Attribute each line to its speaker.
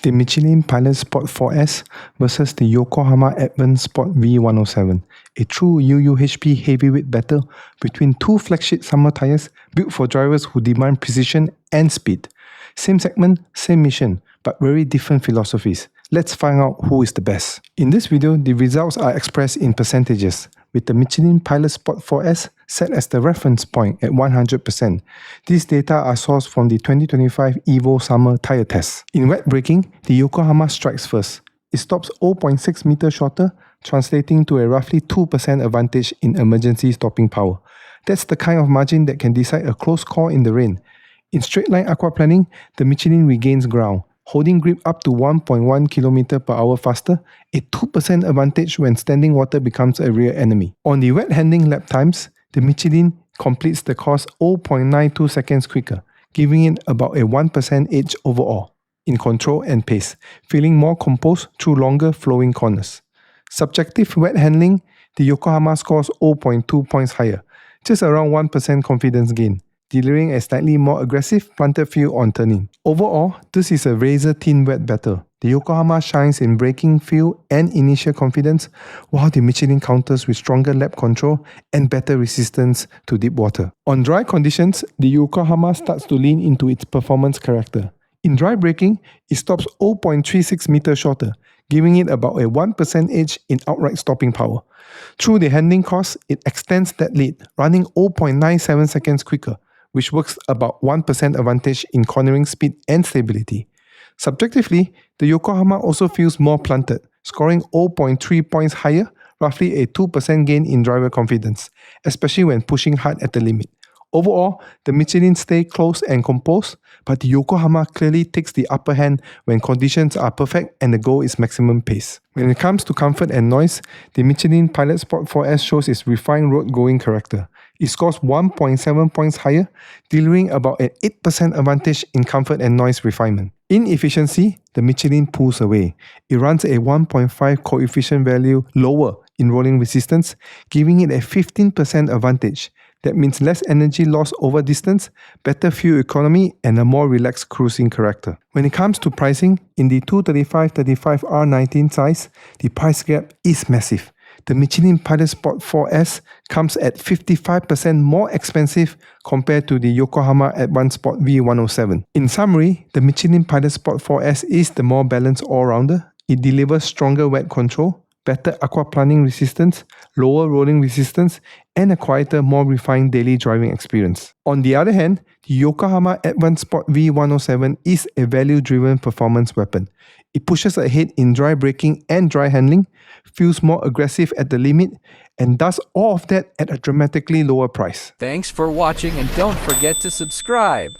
Speaker 1: The Michelin Pilot Sport V107 versus the Yokohama Advan Sport V107, a true UUHP heavyweight battle between two flagship summer tyres built for drivers who demand precision and speed. Same segment, same mission, but very different philosophies. Let's find out who is the best. In this video, the results are expressed in percentages, with the Michelin Pilot Sport V107 set as the reference point at 100%. These data are sourced from the 2025 Evo Summer Tyre Test. In wet braking, the Yokohama strikes first. It stops 0.6 meters shorter, translating to a roughly 2% advantage in emergency stopping power. That's the kind of margin that can decide a close call in the rain. In straight-line aquaplaning, the Michelin regains ground, holding grip up to 1.1 km per hour faster, a 2% advantage when standing water becomes a rear enemy. On the wet handling lap times, the Michelin completes the course 0.92 seconds quicker, giving it about a 1% edge overall in control and pace, feeling more composed through longer flowing corners. Subjective wet handling, the Yokohama scores 0.2 points higher, just around 1% confidence gain, delivering a slightly more aggressive planted feel on turning. Overall, this is a razor-thin wet battle. The Yokohama shines in braking feel and initial confidence, while the Michelin counters with stronger lap control and better resistance to deep water. On dry conditions, the Yokohama starts to lean into its performance character. In dry braking, it stops 0.36 meters shorter, giving it about a 1% edge in outright stopping power. Through the handling course, it extends that lead, running 0.97 seconds quicker, which works about 1% advantage in cornering speed and stability. Subjectively, the Yokohama also feels more planted, scoring 0.3 points higher, roughly a 2% gain in driver confidence, especially when pushing hard at the limit. Overall, the Michelin stay close and composed, but the Yokohama clearly takes the upper hand when conditions are perfect and the goal is maximum pace. When it comes to comfort and noise, the Michelin Pilot Sport V107 shows its refined road-going character. It scores 1.7 points higher, delivering about an 8% advantage in comfort and noise refinement. In efficiency, the Michelin pulls away. It runs a 1.5 coefficient value lower in rolling resistance, giving it a 15% advantage. That means less energy loss over distance, better fuel economy, and a more relaxed cruising character. When it comes to pricing, in the 235/35 R19 size, the price gap is massive. The Michelin Pilot Sport V107 comes at 55% more expensive compared to the Yokohama Advan Sport V107. In summary, the Michelin Pilot Sport V107 is the more balanced all-rounder. It delivers stronger wet control, better aquaplaning resistance, lower rolling resistance, and a quieter, more refined daily driving experience. On the other hand, the Yokohama Advan Sport V107 is a value-driven performance weapon. It pushes ahead in dry braking and dry handling, feels more aggressive at the limit, and does all of that at a dramatically lower price.
Speaker 2: Thanks for watching, and don't forget to subscribe.